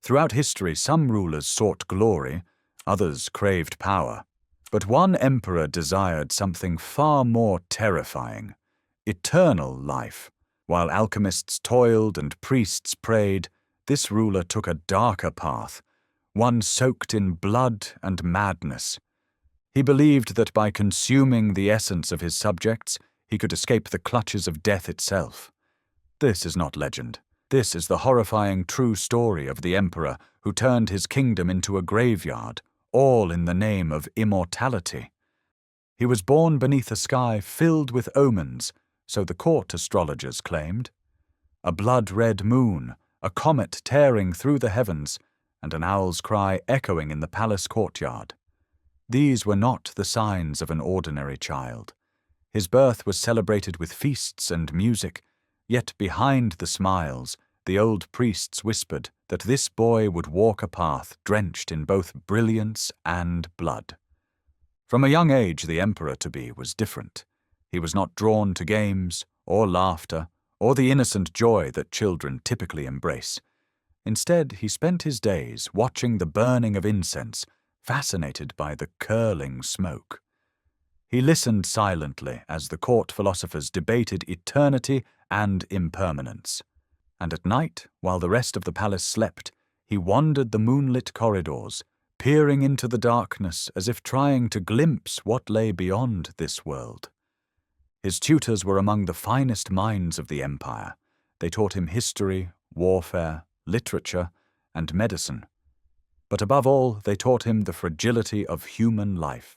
Throughout history, some rulers sought glory, others craved power. But one emperor desired something far more terrifying: eternal life. While alchemists toiled and priests prayed, this ruler took a darker path, one soaked in blood and madness. He believed that by consuming the essence of his subjects, he could escape the clutches of death itself. This is not legend. This is the horrifying true story of the emperor who turned his kingdom into a graveyard, all in the name of immortality. He was born beneath a sky filled with omens, so the court astrologers claimed. A blood-red moon, a comet tearing through the heavens, and an owl's cry echoing in the palace courtyard. These were not the signs of an ordinary child. His birth was celebrated with feasts and music, yet behind the smiles, the old priests whispered that this boy would walk a path drenched in both brilliance and blood. From a young age, the emperor-to-be was different. He was not drawn to games, or laughter, or the innocent joy that children typically embrace. Instead, he spent his days watching the burning of incense, fascinated by the curling smoke. He listened silently as the court philosophers debated eternity and impermanence. And at night, while the rest of the palace slept, he wandered the moonlit corridors, peering into the darkness as if trying to glimpse what lay beyond this world. His tutors were among the finest minds of the empire. They taught him history, warfare, literature, and medicine. But above all, they taught him the fragility of human life.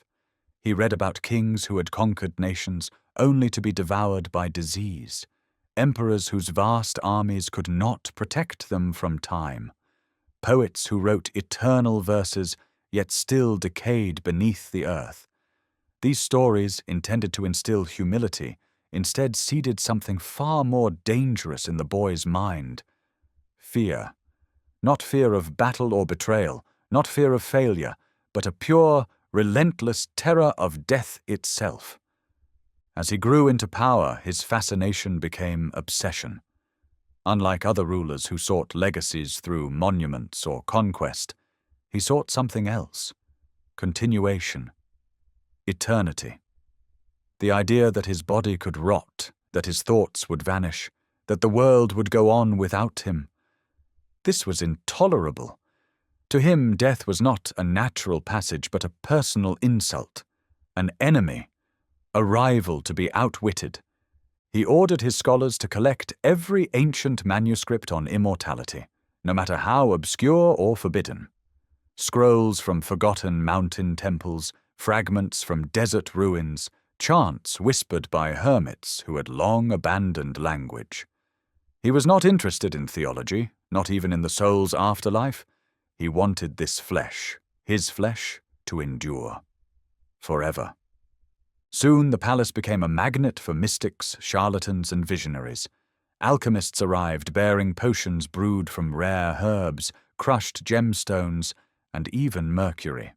He read about kings who had conquered nations only to be devoured by disease, emperors whose vast armies could not protect them from time, poets who wrote eternal verses yet still decayed beneath the earth. These stories, intended to instill humility, instead seeded something far more dangerous in the boy's mind: fear. Not fear of battle or betrayal, not fear of failure, but a pure, relentless terror of death itself. As he grew into power, his fascination became obsession. Unlike other rulers who sought legacies through monuments or conquest, he sought something else: continuation, eternity. The idea that his body could rot, that his thoughts would vanish, that the world would go on without him. This was intolerable. To him, death was not a natural passage but a personal insult, an enemy, a rival to be outwitted. He ordered his scholars to collect every ancient manuscript on immortality, no matter how obscure or forbidden. Scrolls from forgotten mountain temples, fragments from desert ruins, chants whispered by hermits who had long abandoned language. He was not interested in theology, not even in the soul's afterlife. He wanted this flesh, his flesh, to endure forever. Soon the palace became a magnet for mystics, charlatans, and visionaries. Alchemists arrived bearing potions brewed from rare herbs, crushed gemstones, and even mercury.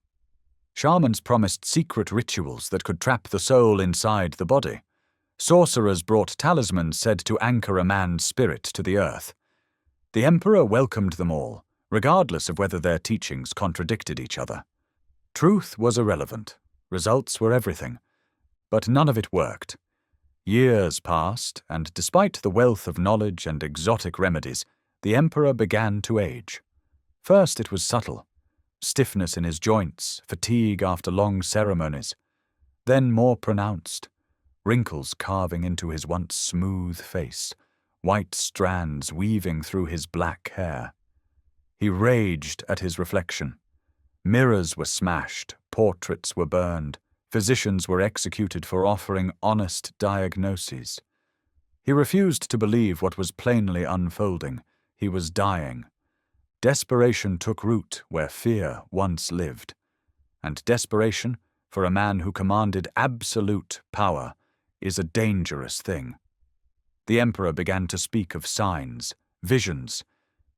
Shamans promised secret rituals that could trap the soul inside the body. Sorcerers brought talismans said to anchor a man's spirit to the earth. The emperor welcomed them all, regardless of whether their teachings contradicted each other. Truth was irrelevant. Results were everything. But none of it worked. Years passed, and despite the wealth of knowledge and exotic remedies, the emperor began to age. First it was subtle: stiffness in his joints, fatigue after long ceremonies. Then more pronounced: wrinkles carving into his once smooth face, white strands weaving through his black hair. He raged at his reflection. Mirrors were smashed, portraits were burned, physicians were executed for offering honest diagnoses. He refused to believe what was plainly unfolding. He was dying. Desperation took root where fear once lived. And desperation, for a man who commanded absolute power, is a dangerous thing. The emperor began to speak of signs, visions.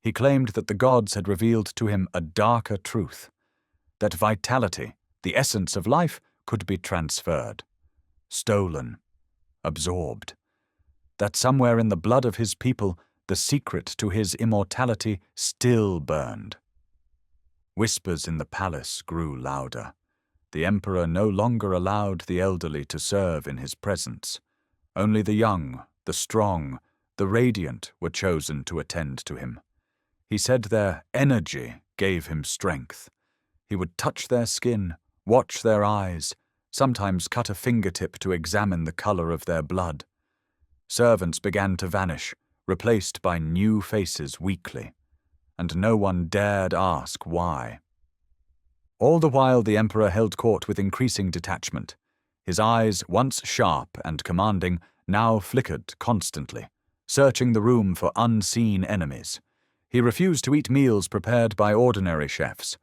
He claimed that the gods had revealed to him a darker truth, that vitality, the essence of life, could be transferred, stolen, absorbed, that somewhere in the blood of his people the secret to his immortality still burned. Whispers in the palace grew louder. The emperor no longer allowed the elderly to serve in his presence. Only the young, the strong, the radiant were chosen to attend to him. He said their energy gave him strength. He would touch their skin, watch their eyes, sometimes cut a fingertip to examine the color of their blood. Servants began to vanish, replaced by new faces weekly, and no one dared ask why. All the while the emperor held court with increasing detachment. His eyes, once sharp and commanding, now flickered constantly, searching the room for unseen enemies. He refused to eat meals prepared by ordinary chefs.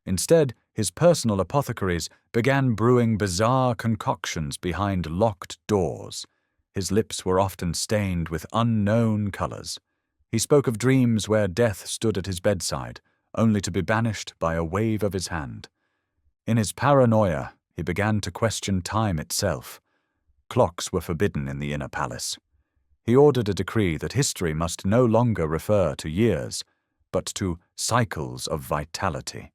Instead, his personal apothecaries began brewing bizarre concoctions behind locked doors. His lips were often stained with unknown colors. He spoke of dreams where death stood at his bedside, only to be banished by a wave of his hand. In his paranoia, he began to question time itself. Clocks were forbidden in the inner palace. He ordered a decree that history must no longer refer to years, but to cycles of vitality.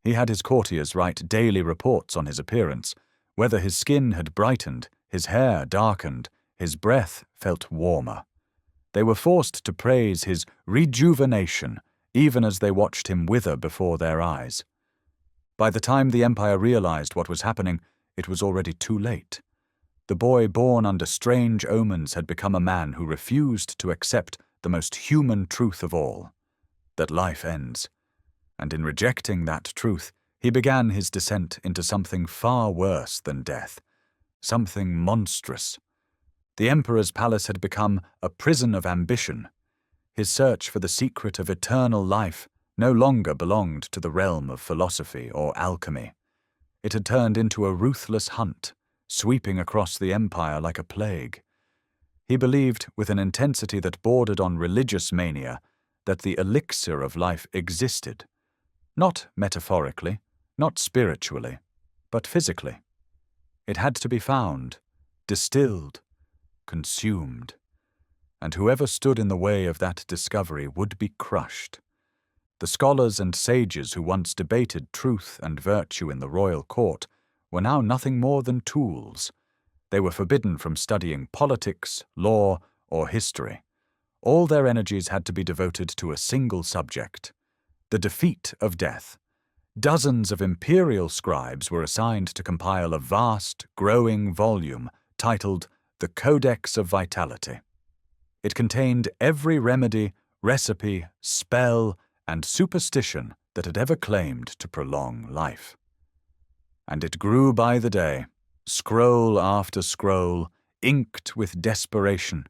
He had his courtiers write daily reports on his appearance, whether his skin had brightened, his hair darkened, his breath felt warmer. They were forced to praise his rejuvenation, even as they watched him wither before their eyes. By the time the empire realized what was happening, it was already too late. The boy born under strange omens had become a man who refused to accept the most human truth of all, that life ends. And in rejecting that truth, he began his descent into something far worse than death, something monstrous. The emperor's palace had become a prison of ambition. His search for the secret of eternal life no longer belonged to the realm of philosophy or alchemy. It had turned into a ruthless hunt, sweeping across the empire like a plague. He believed, with an intensity that bordered on religious mania, that the elixir of life existed, not metaphorically, not spiritually, but physically. It had to be found, distilled, consumed, and whoever stood in the way of that discovery would be crushed. The scholars and sages who once debated truth and virtue in the royal court were now nothing more than tools. They were forbidden from studying politics, law, or history. All their energies had to be devoted to a single subject: the defeat of death. Dozens of imperial scribes were assigned to compile a vast, growing volume titled The Codex of Vitality. It contained every remedy, recipe, spell, and superstition that had ever claimed to prolong life. And it grew by the day, scroll after scroll, inked with desperation,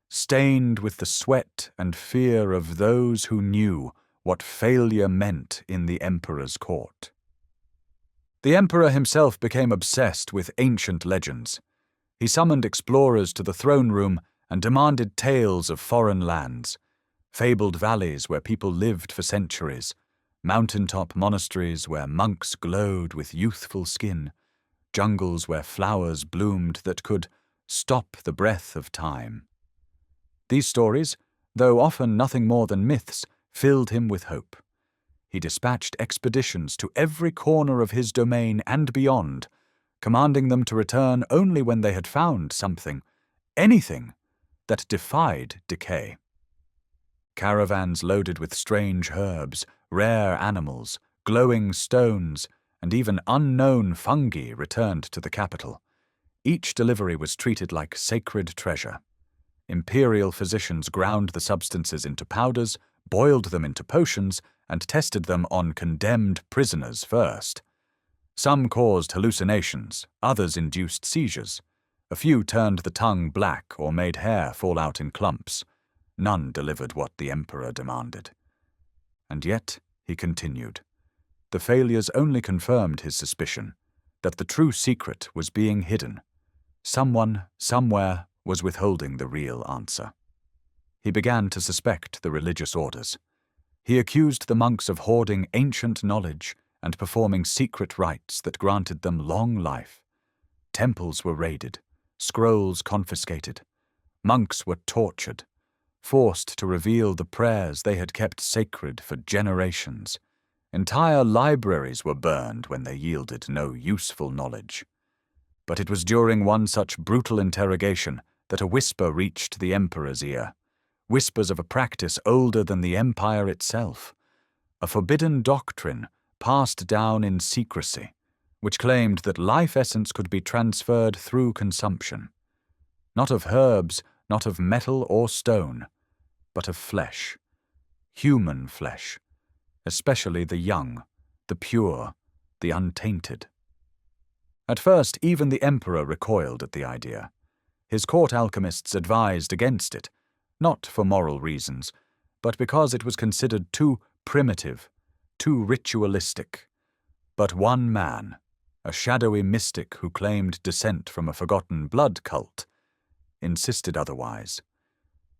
stained with the sweat and fear of those who knew what failure meant in the emperor's court. The emperor himself became obsessed with ancient legends. He summoned explorers to the throne room and demanded tales of foreign lands, fabled valleys where people lived for centuries, mountaintop monasteries where monks glowed with youthful skin, jungles where flowers bloomed that could stop the breath of time. These stories, though often nothing more than myths, filled him with hope. He dispatched expeditions to every corner of his domain and beyond, commanding them to return only when they had found something, anything, that defied decay. Caravans loaded with strange herbs, rare animals, glowing stones, and even unknown fungi returned to the capital. Each delivery was treated like sacred treasure. Imperial physicians ground the substances into powders, boiled them into potions, and tested them on condemned prisoners first. Some caused hallucinations, others induced seizures. A few turned the tongue black or made hair fall out in clumps. None delivered what the emperor demanded. And yet, he continued, the failures only confirmed his suspicion that the true secret was being hidden. Someone, somewhere, was withholding the real answer. He began to suspect the religious orders. He accused the monks of hoarding ancient knowledge and performing secret rites that granted them long life. Temples were raided, scrolls confiscated. Monks were tortured, forced to reveal the prayers they had kept sacred for generations. Entire libraries were burned when they yielded no useful knowledge. But it was during one such brutal interrogation that a whisper reached the emperor's ear, whispers of a practice older than the empire itself, a forbidden doctrine passed down in secrecy, which claimed that life essence could be transferred through consumption, not of herbs, not of metal or stone, but of flesh, human flesh, especially the young, the pure, the untainted. At first, even the emperor recoiled at the idea. His court alchemists advised against it, not for moral reasons, but because it was considered too primitive, too ritualistic. But one man, a shadowy mystic who claimed descent from a forgotten blood cult, insisted otherwise.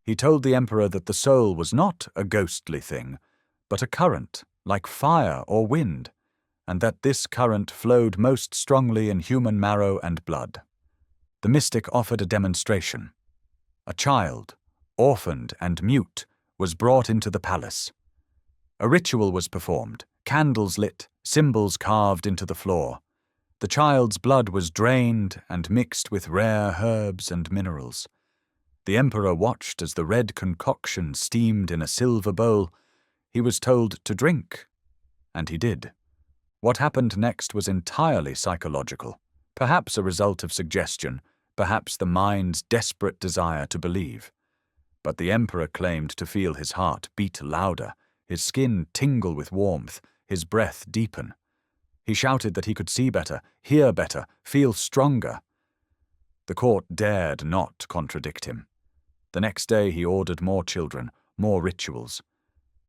He told the emperor that the soul was not a ghostly thing, but a current, like fire or wind, and that this current flowed most strongly in human marrow and blood. The mystic offered a demonstration. A child, orphaned and mute, was brought into the palace. A ritual was performed, candles lit, symbols carved into the floor. The child's blood was drained and mixed with rare herbs and minerals. The emperor watched as the red concoction steamed in a silver bowl. He was told to drink, and he did. What happened next was entirely psychological, perhaps a result of suggestion, perhaps the mind's desperate desire to believe. But the emperor claimed to feel his heart beat louder, his skin tingle with warmth, his breath deepen. He shouted that he could see better, hear better, feel stronger. The court dared not contradict him. The next day he ordered more children, more rituals.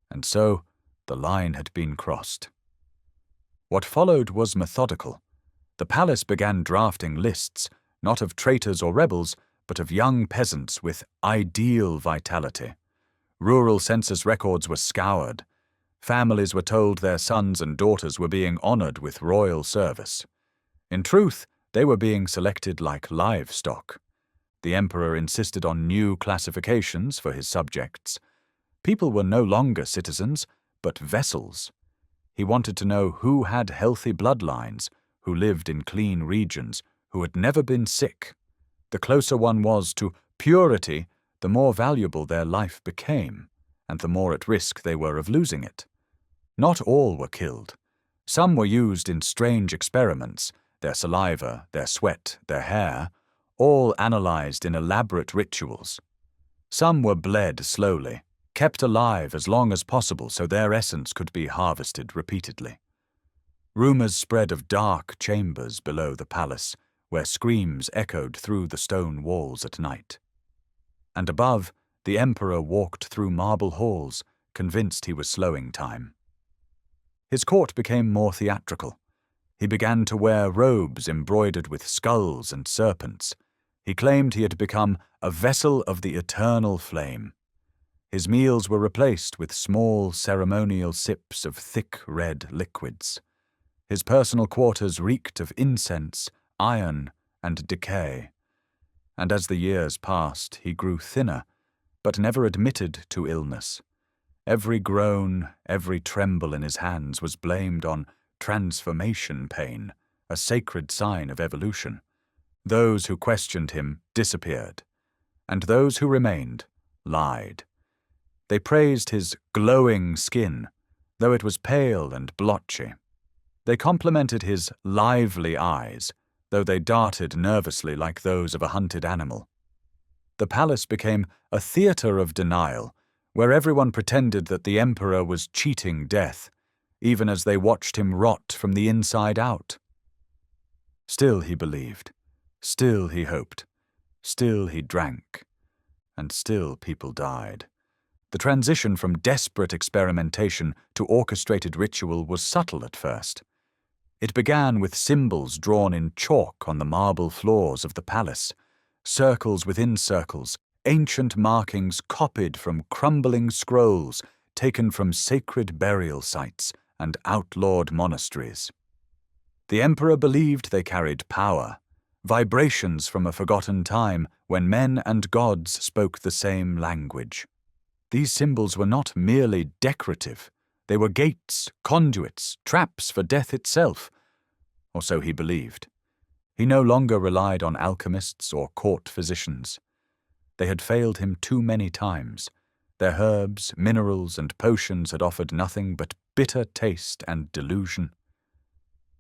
And so the line had been crossed. What followed was methodical. The palace began drafting lists, not of traitors or rebels, but of young peasants with ideal vitality. Rural census records were scoured. Families were told their sons and daughters were being honored with royal service. In truth, they were being selected like livestock. The emperor insisted on new classifications for his subjects. People were no longer citizens, but vessels. He wanted to know who had healthy bloodlines, who lived in clean regions, who had never been sick. The closer one was to purity, the more valuable their life became, and the more at risk they were of losing it. Not all were killed. Some were used in strange experiments, their saliva, their sweat, their hair, all analyzed in elaborate rituals. Some were bled slowly, kept alive as long as possible so their essence could be harvested repeatedly. Rumors spread of dark chambers below the palace, where screams echoed through the stone walls at night. And above, the emperor walked through marble halls, convinced he was slowing time. His court became more theatrical. He began to wear robes embroidered with skulls and serpents. He claimed he had become a vessel of the eternal flame. His meals were replaced with small ceremonial sips of thick red liquids. His personal quarters reeked of incense, iron, and decay. And as the years passed, he grew thinner, but never admitted to illness. Every groan, every tremble in his hands was blamed on transformation pain, a sacred sign of evolution. Those who questioned him disappeared, and those who remained lied. They praised his glowing skin, though it was pale and blotchy. They complimented his lively eyes, though they darted nervously like those of a hunted animal. The palace became a theater of denial, where everyone pretended that the emperor was cheating death, even as they watched him rot from the inside out. Still he believed, still he hoped, still he drank, and still people died. The transition from desperate experimentation to orchestrated ritual was subtle at first. It began with symbols drawn in chalk on the marble floors of the palace, circles within circles, ancient markings copied from crumbling scrolls taken from sacred burial sites and outlawed monasteries. The emperor believed they carried power, vibrations from a forgotten time when men and gods spoke the same language. These symbols were not merely decorative, They were gates, conduits, traps for death itself, or so he believed. He no longer relied on alchemists or court physicians. They had failed him too many times. Their herbs, minerals, and potions had offered nothing but bitter taste and delusion.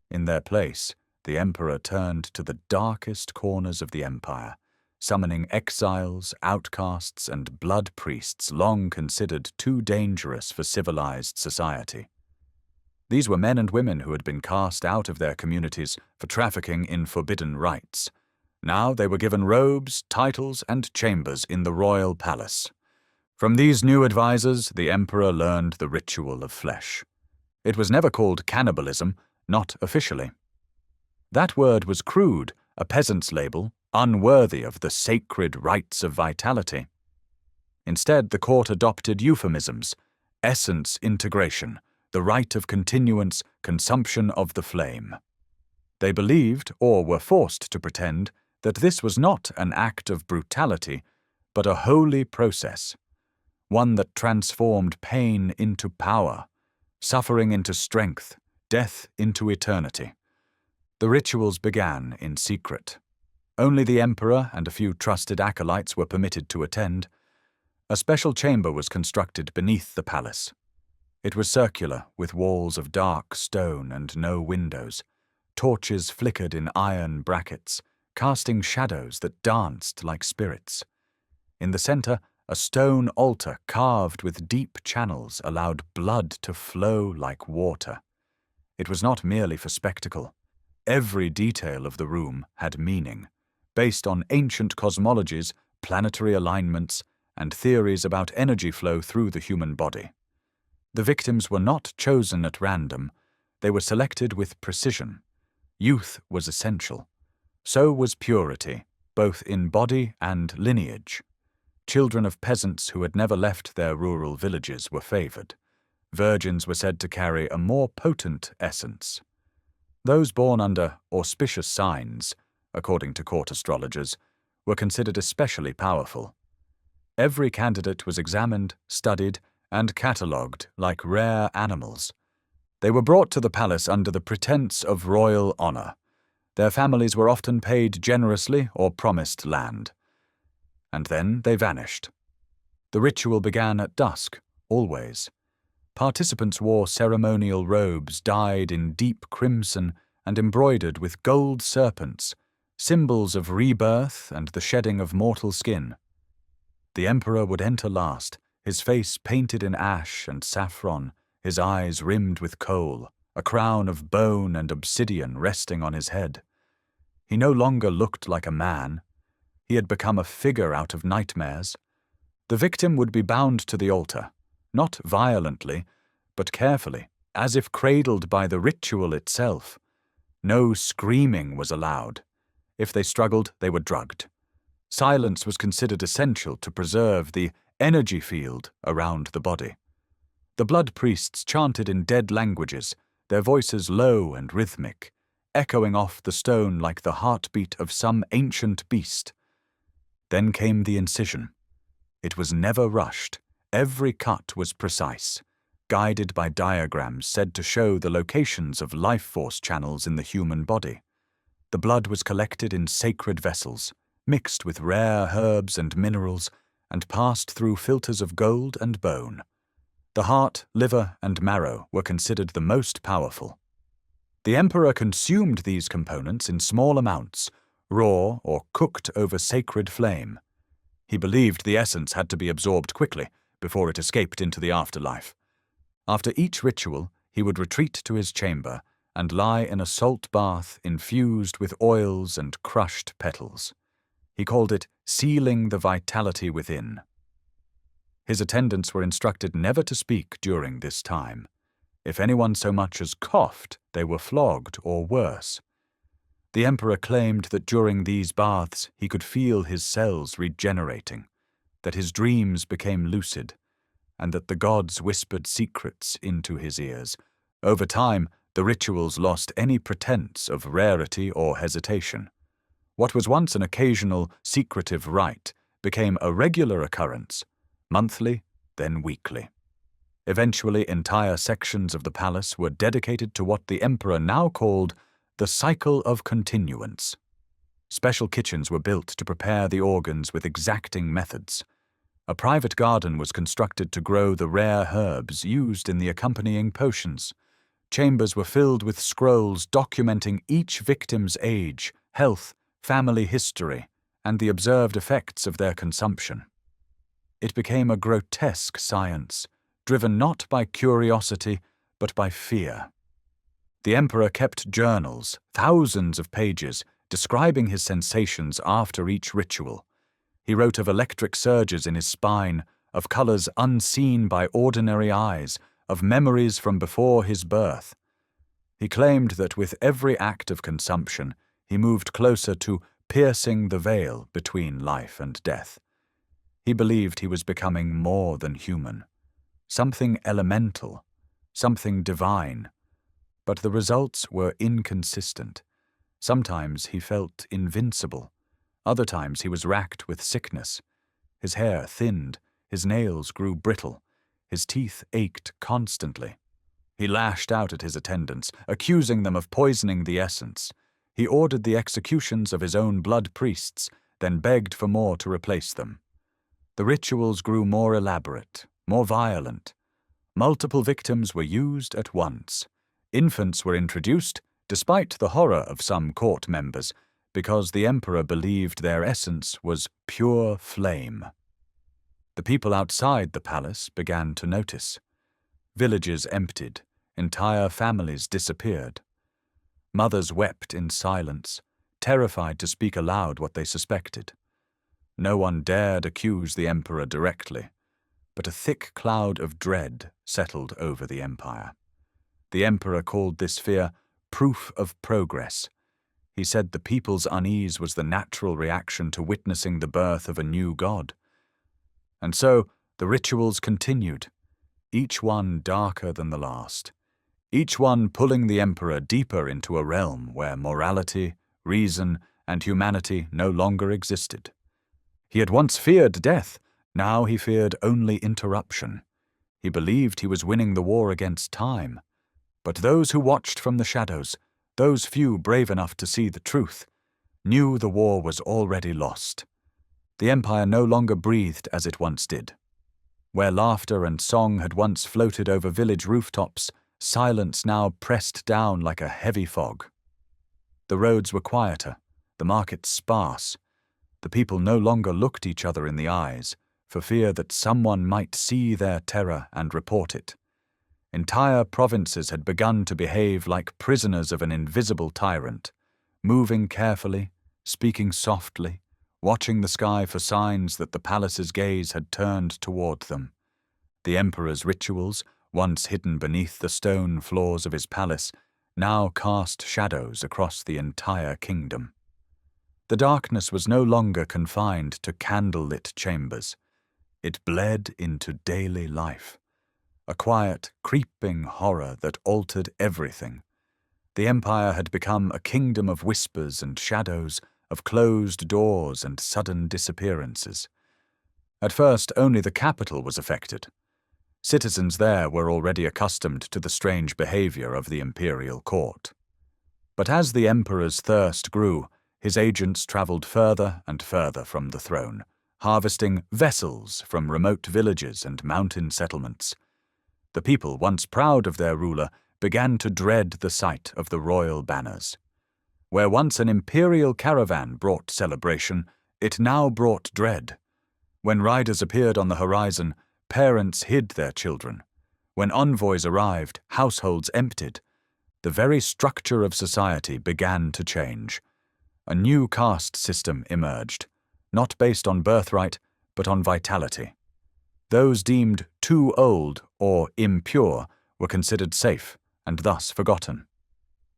In their place, the emperor turned to the darkest corners of the empire, summoning exiles, outcasts, and blood priests long considered too dangerous for civilized society. These were men and women who had been cast out of their communities for trafficking in forbidden rites. Now they were given robes, titles, and chambers in the royal palace. From these new advisors, the emperor learned the ritual of flesh. It was never called cannibalism, not officially. That word was crude, a peasant's label, unworthy of the sacred rites of vitality. Instead, the court adopted euphemisms: essence integration, the rite of continuance, consumption of the flame. They believed, or were forced to pretend, that this was not an act of brutality, but a holy process, one that transformed pain into power, suffering into strength, death into eternity. The rituals began in secret. Only the emperor and a few trusted acolytes were permitted to attend. A special chamber was constructed beneath the palace. It was circular, with walls of dark stone and no windows. Torches flickered in iron brackets, casting shadows that danced like spirits. In the center, a stone altar carved with deep channels allowed blood to flow like water. It was not merely for spectacle. Every detail of the room had meaning, based on ancient cosmologies, planetary alignments, and theories about energy flow through the human body. The victims were not chosen at random. They were selected with precision. Youth was essential. So was purity, both in body and lineage. Children of peasants who had never left their rural villages were favored. Virgins were said to carry a more potent essence. Those born under auspicious signs, according to court astrologers, were considered especially powerful. Every candidate was examined, studied, and catalogued like rare animals. They were brought to the palace under the pretense of royal honor. Their families were often paid generously or promised land. And then they vanished. The ritual began at dusk, always. Participants wore ceremonial robes dyed in deep crimson and embroidered with gold serpents, symbols of rebirth and the shedding of mortal skin. The emperor would enter last, his face painted in ash and saffron, his eyes rimmed with kohl, a crown of bone and obsidian resting on his head. He no longer looked like a man. He had become a figure out of nightmares. The victim would be bound to the altar, not violently, but carefully, as if cradled by the ritual itself. No screaming was allowed. If they struggled, they were drugged. Silence was considered essential to preserve the energy field around the body. The blood priests chanted in dead languages, their voices low and rhythmic, echoing off the stone like the heartbeat of some ancient beast. Then came the incision. It was never rushed. Every cut was precise, guided by diagrams said to show the locations of life force channels in the human body. The blood was collected in sacred vessels, mixed with rare herbs and minerals, and passed through filters of gold and bone. The heart, liver, and marrow were considered the most powerful. The emperor consumed these components in small amounts, raw or cooked over sacred flame. He believed the essence had to be absorbed quickly before it escaped into the afterlife. After each ritual, he would retreat to his chamber and lie in a salt bath infused with oils and crushed petals. He called it sealing the vitality within. His attendants were instructed never to speak during this time. If anyone so much as coughed, they were flogged or worse. The emperor claimed that during these baths he could feel his cells regenerating, that his dreams became lucid, and that the gods whispered secrets into his ears. Over time, the rituals lost any pretense of rarity or hesitation. What was once an occasional, secretive rite became a regular occurrence, monthly, then weekly. Eventually, entire sections of the palace were dedicated to what the emperor now called the cycle of continuance. Special kitchens were built to prepare the organs with exacting methods. A private garden was constructed to grow the rare herbs used in the accompanying potions. Chambers were filled with scrolls documenting each victim's age, health, family history, and the observed effects of their consumption. It became a grotesque science, driven not by curiosity, but by fear. The emperor kept journals, thousands of pages, describing his sensations after each ritual. He wrote of electric surges in his spine, of colors unseen by ordinary eyes, of memories from before his birth. He claimed that with every act of consumption, he moved closer to piercing the veil between life and death. He believed he was becoming more than human, something elemental, something divine. But the results were inconsistent. Sometimes he felt invincible. Other times he was racked with sickness. His hair thinned, his nails grew brittle, his teeth ached constantly. He lashed out at his attendants, accusing them of poisoning the essence. He ordered the executions of his own blood priests, then begged for more to replace them. The rituals grew more elaborate, more violent. Multiple victims were used at once. Infants were introduced, despite the horror of some court members, because the emperor believed their essence was pure flame. The people outside the palace began to notice. Villages emptied, entire families disappeared. Mothers wept in silence, terrified to speak aloud what they suspected. No one dared accuse the emperor directly, but a thick cloud of dread settled over the empire. The emperor called this fear proof of progress. He said the people's unease was the natural reaction to witnessing the birth of a new god. And so the rituals continued, each one darker than the last, each one pulling the emperor deeper into a realm where morality, reason, and humanity no longer existed. He had once feared death, now he feared only interruption. He believed he was winning the war against time. But those who watched from the shadows, those few brave enough to see the truth, knew the war was already lost. The empire no longer breathed as it once did. Where laughter and song had once floated over village rooftops, silence now pressed down like a heavy fog. The roads were quieter, the markets sparse. The people no longer looked each other in the eyes, for fear that someone might see their terror and report it. Entire provinces had begun to behave like prisoners of an invisible tyrant, moving carefully, speaking softly, watching the sky for signs that the palace's gaze had turned toward them. The emperor's rituals, once hidden beneath the stone floors of his palace, now cast shadows across the entire kingdom. The darkness was no longer confined to candle-lit chambers. It bled into daily life. A quiet, creeping horror that altered everything. The empire had become a kingdom of whispers and shadows, of closed doors and sudden disappearances. At first, only the capital was affected. Citizens there were already accustomed to the strange behavior of the imperial court. But as the emperor's thirst grew, his agents traveled further and further from the throne, harvesting vessels from remote villages and mountain settlements. The people, once proud of their ruler, began to dread the sight of the royal banners. Where once an imperial caravan brought celebration, it now brought dread. When riders appeared on the horizon, parents hid their children. When envoys arrived, households emptied. The very structure of society began to change. A new caste system emerged, not based on birthright, but on vitality. Those deemed too old or impure were considered safe and thus forgotten.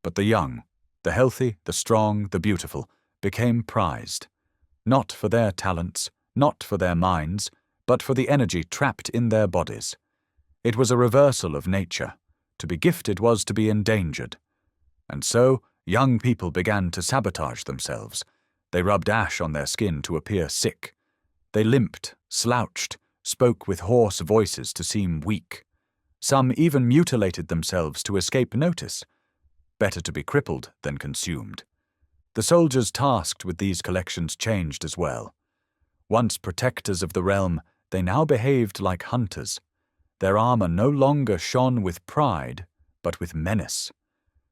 But the young, the healthy, the strong, the beautiful, became prized, not for their talents, not for their minds, but for the energy trapped in their bodies. It was a reversal of nature. To be gifted was to be endangered. And so, young people began to sabotage themselves. They rubbed ash on their skin to appear sick. They limped, slouched, spoke with hoarse voices to seem weak. Some even mutilated themselves to escape notice. Better to be crippled than consumed. The soldiers tasked with these collections changed as well. Once protectors of the realm, they now behaved like hunters. Their armor no longer shone with pride, but with menace.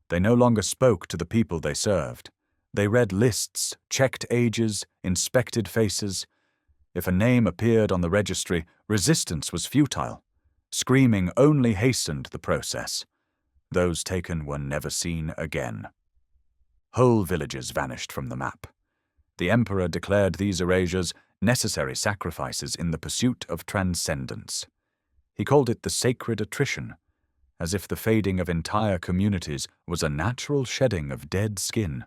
They no longer spoke to the people they served. They read lists, checked ages, inspected faces. If a name appeared on the registry, resistance was futile. Screaming only hastened the process. Those taken were never seen again. Whole villages vanished from the map. The emperor declared these erasures necessary sacrifices in the pursuit of transcendence. He called it the sacred attrition, as if the fading of entire communities was a natural shedding of dead skin.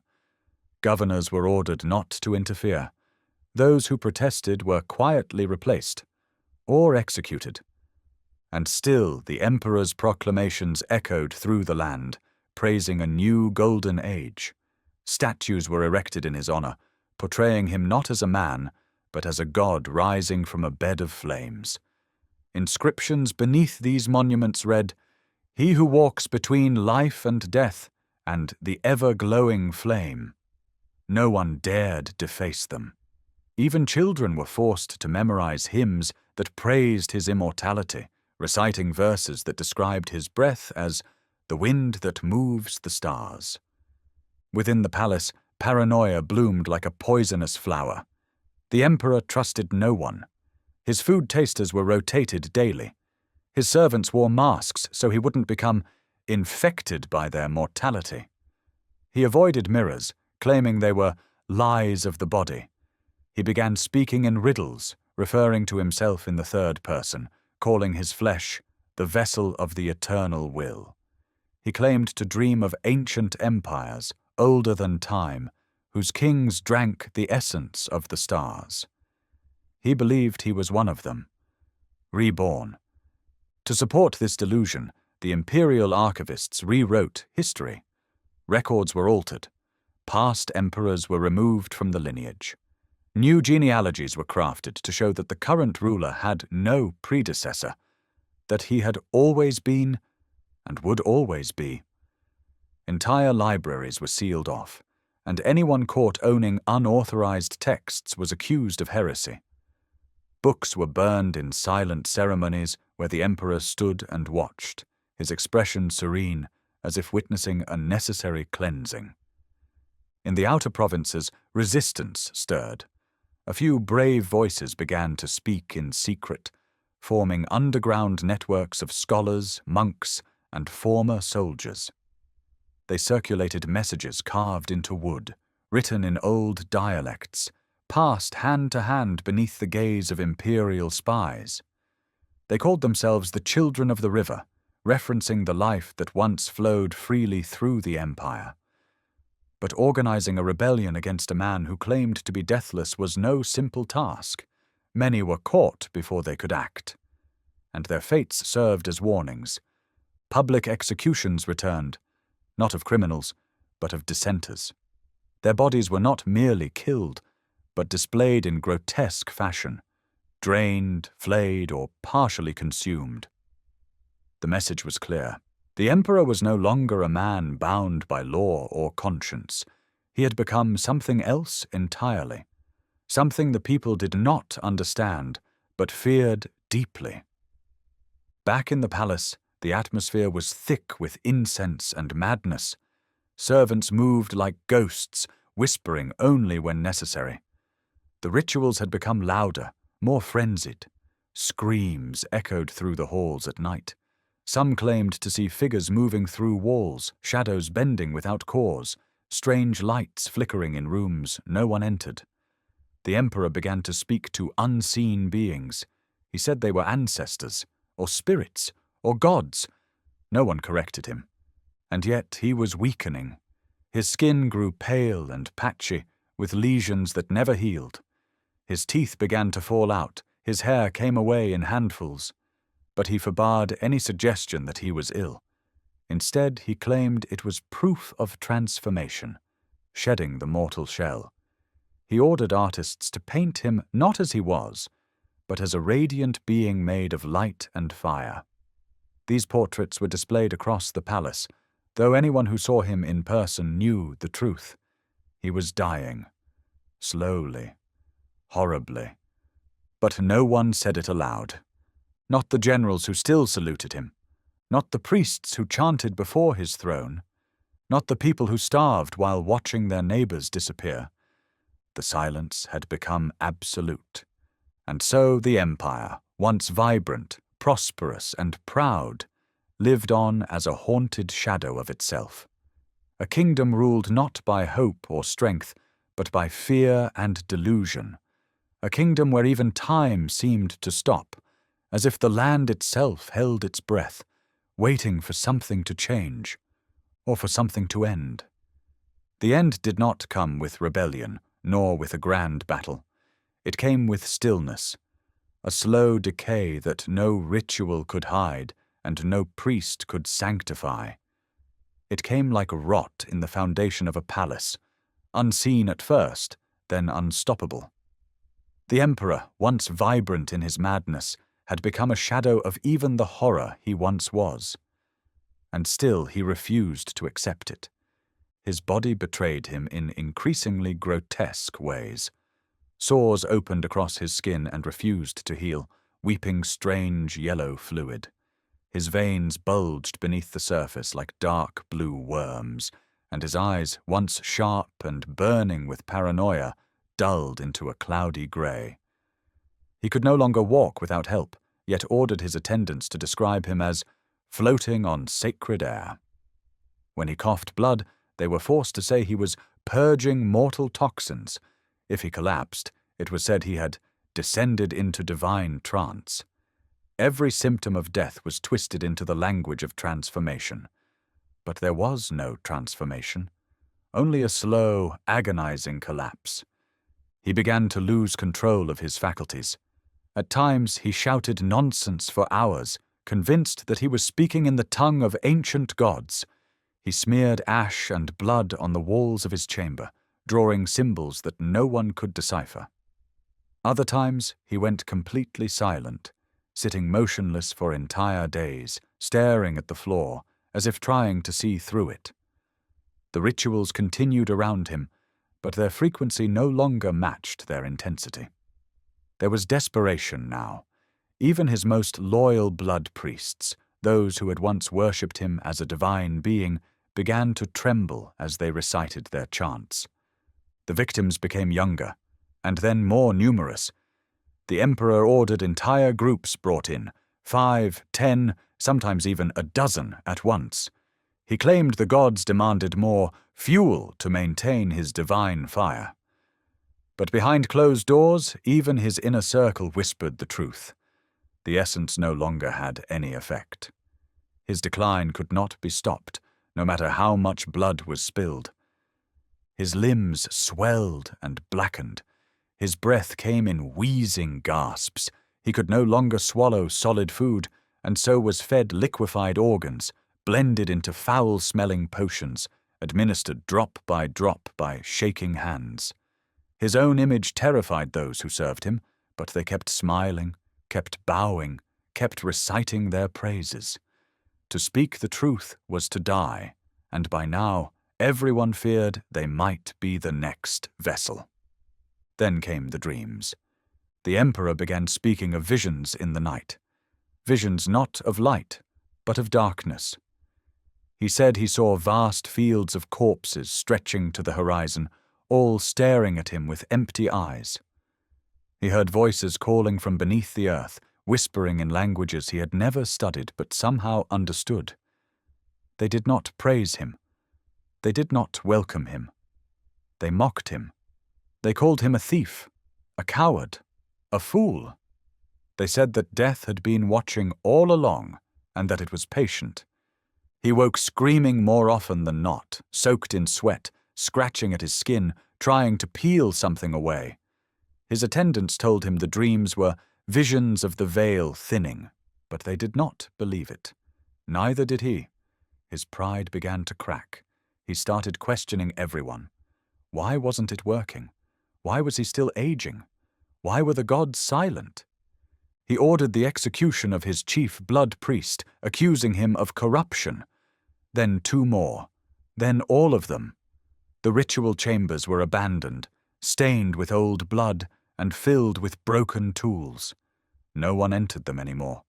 Governors were ordered not to interfere. Those who protested were quietly replaced or executed. And still the emperor's proclamations echoed through the land, praising a new golden age. Statues were erected in his honor, portraying him not as a man, but as a god rising from a bed of flames. Inscriptions beneath these monuments read, "He who walks between life and death, and the ever-glowing flame." No one dared deface them. Even children were forced to memorize hymns that praised his immortality, reciting verses that described his breath as the wind that moves the stars. Within the palace, paranoia bloomed like a poisonous flower. The emperor trusted no one. His food tasters were rotated daily. His servants wore masks so he wouldn't become infected by their mortality. He avoided mirrors, claiming they were lies of the body. He began speaking in riddles, referring to himself in the third person, calling his flesh the vessel of the eternal will. He claimed to dream of ancient empires, older than time, whose kings drank the essence of the stars. He believed he was one of them, reborn. To support this delusion, the imperial archivists rewrote history. Records were altered. Past emperors were removed from the lineage. New genealogies were crafted to show that the current ruler had no predecessor, that he had always been and would always be. Entire libraries were sealed off, and anyone caught owning unauthorized texts was accused of heresy. Books were burned in silent ceremonies where the emperor stood and watched, his expression serene, as if witnessing a necessary cleansing. In the outer provinces, resistance stirred. A few brave voices began to speak in secret, forming underground networks of scholars, monks, and former soldiers. They circulated messages carved into wood, written in old dialects, passed hand to hand beneath the gaze of imperial spies. They called themselves the Children of the River, referencing the life that once flowed freely through the empire. But organizing a rebellion against a man who claimed to be deathless was no simple task. Many were caught before they could act, and their fates served as warnings. Public executions returned, not of criminals, but of dissenters. Their bodies were not merely killed, but displayed in grotesque fashion, drained, flayed, or partially consumed. The message was clear. The emperor was no longer a man bound by law or conscience. He had become something else entirely, something the people did not understand, but feared deeply. Back in the palace, the atmosphere was thick with incense and madness. Servants moved like ghosts, whispering only when necessary. The rituals had become louder, more frenzied. Screams echoed through the halls at night. Some claimed to see figures moving through walls, shadows bending without cause, strange lights flickering in rooms no one entered. The emperor began to speak to unseen beings. He said they were ancestors, or spirits, or gods. No one corrected him. And yet he was weakening. His skin grew pale and patchy, with lesions that never healed. His teeth began to fall out, his hair came away in handfuls. But he forbade any suggestion that he was ill. Instead, he claimed it was proof of transformation, shedding the mortal shell. He ordered artists to paint him not as he was, but as a radiant being made of light and fire. These portraits were displayed across the palace, though anyone who saw him in person knew the truth. He was dying, slowly, horribly. But no one said it aloud. Not the generals who still saluted him, not the priests who chanted before his throne, not the people who starved while watching their neighbors disappear. The silence had become absolute. And so the empire, once vibrant, prosperous, and proud, lived on as a haunted shadow of itself. A kingdom ruled not by hope or strength, but by fear and delusion. A kingdom where even time seemed to stop, as if the land itself held its breath, waiting for something to change, or for something to end. The end did not come with rebellion, nor with a grand battle. It came with stillness, a slow decay that no ritual could hide and no priest could sanctify. It came like rot in the foundation of a palace, unseen at first, then unstoppable. The emperor, once vibrant in his madness, had become a shadow of even the horror he once was. And still he refused to accept it. His body betrayed him in increasingly grotesque ways. Sores opened across his skin and refused to heal, weeping strange yellow fluid. His veins bulged beneath the surface like dark blue worms, and his eyes, once sharp and burning with paranoia, dulled into a cloudy grey. He could no longer walk without help, yet ordered his attendants to describe him as floating on sacred air. When he coughed blood, they were forced to say he was purging mortal toxins. If he collapsed, it was said he had descended into divine trance. Every symptom of death was twisted into the language of transformation. But there was no transformation, only a slow, agonizing collapse. He began to lose control of his faculties. At times he shouted nonsense for hours, convinced that he was speaking in the tongue of ancient gods. He smeared ash and blood on the walls of his chamber, drawing symbols that no one could decipher. Other times he went completely silent, sitting motionless for entire days, staring at the floor, as if trying to see through it. The rituals continued around him, but their frequency no longer matched their intensity. There was desperation now. Even his most loyal blood priests, those who had once worshipped him as a divine being, began to tremble as they recited their chants. The victims became younger, and then more numerous. The emperor ordered entire groups brought in, 5, 10, sometimes even a dozen at once. He claimed the gods demanded more fuel to maintain his divine fire. But behind closed doors, even his inner circle whispered the truth. The essence no longer had any effect. His decline could not be stopped, no matter how much blood was spilled. His limbs swelled and blackened. His breath came in wheezing gasps. He could no longer swallow solid food, and so was fed liquefied organs, blended into foul-smelling potions, administered drop by shaking hands. His own image terrified those who served him, but they kept smiling, kept bowing, kept reciting their praises. To speak the truth was to die, and by now everyone feared they might be the next vessel. Then came the dreams. The emperor began speaking of visions in the night. Visions not of light, but of darkness. He said he saw vast fields of corpses stretching to the horizon, all staring at him with empty eyes. He heard voices calling from beneath the earth, whispering in languages he had never studied but somehow understood. They did not praise him. They did not welcome him. They mocked him. They called him a thief, a coward, a fool. They said that death had been watching all along and that it was patient. He woke screaming more often than not, soaked in sweat, scratching at his skin, trying to peel something away. His attendants told him the dreams were visions of the veil thinning, but they did not believe it. Neither did he. His pride began to crack. He started questioning everyone. Why wasn't it working? Why was he still aging? Why were the gods silent? He ordered the execution of his chief blood priest, accusing him of corruption. Then 2 more. Then all of them. The ritual chambers were abandoned, stained with old blood and filled with broken tools. No one entered them anymore.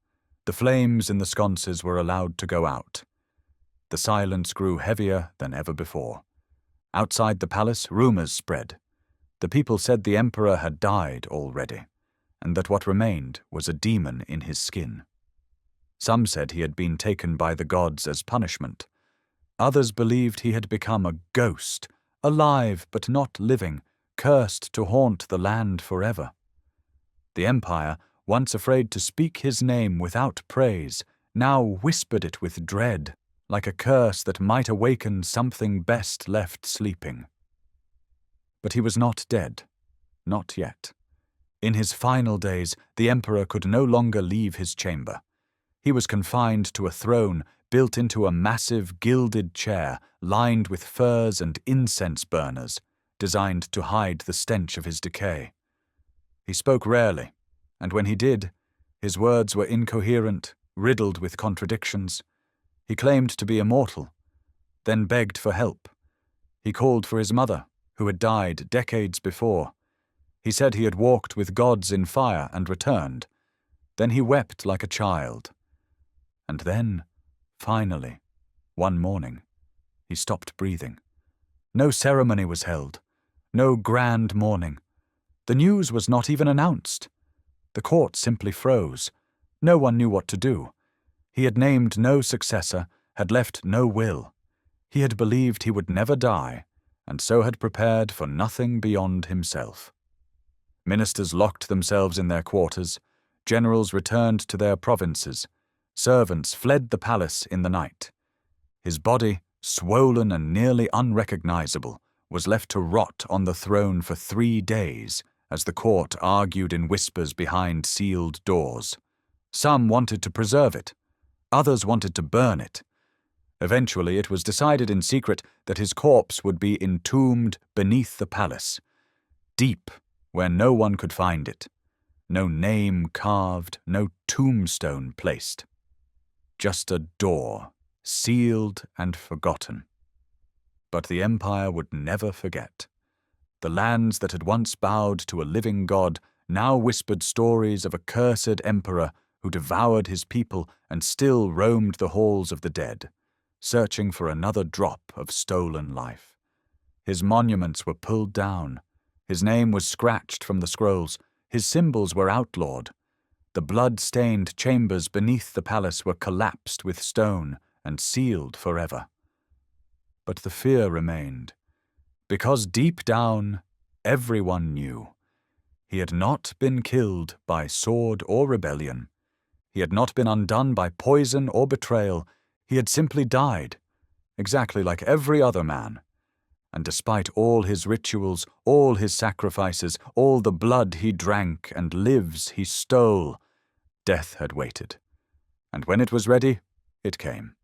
The flames in the sconces were allowed to go out. The silence grew heavier than ever before. Outside the palace, rumors spread. The people said the emperor had died already, and that what remained was a demon in his skin. Some said he had been taken by the gods as punishment. Others believed he had become a ghost, alive but not living, cursed to haunt the land forever. The empire, once afraid to speak his name without praise, now whispered it with dread, like a curse that might awaken something best left sleeping. But he was not dead. Not yet. In his final days, the emperor could no longer leave his chamber. He was confined to a throne built into a massive gilded chair lined with furs and incense burners, designed to hide the stench of his decay. He spoke rarely, and when he did, his words were incoherent, riddled with contradictions. He claimed to be immortal, then begged for help. He called for his mother, who had died decades before. He said he had walked with gods in fire and returned. Then he wept like a child. And then, finally, one morning, he stopped breathing. No ceremony was held, no grand mourning. The news was not even announced. The court simply froze. No one knew what to do. He had named no successor, had left no will. He had believed he would never die, and so had prepared for nothing beyond himself. Ministers locked themselves in their quarters. Generals returned to their provinces. Servants fled the palace in the night. His body, swollen and nearly unrecognizable, was left to rot on the throne for 3 days, as the court argued in whispers behind sealed doors. Some wanted to preserve it. Others wanted to burn it. Eventually, it was decided in secret that his corpse would be entombed beneath the palace, deep where no one could find it. No name carved, no tombstone placed. Just a door, sealed and forgotten. But the empire would never forget. The lands that had once bowed to a living god now whispered stories of a cursed emperor who devoured his people and still roamed the halls of the dead, searching for another drop of stolen life. His monuments were pulled down. His name was scratched from the scrolls. His symbols were outlawed. The blood-stained chambers beneath the palace were collapsed with stone and sealed forever. But the fear remained, because deep down, everyone knew. He had not been killed by sword or rebellion. He had not been undone by poison or betrayal. He had simply died, exactly like every other man. And despite all his rituals, all his sacrifices, all the blood he drank and lives he stole, death had waited. And when it was ready, it came.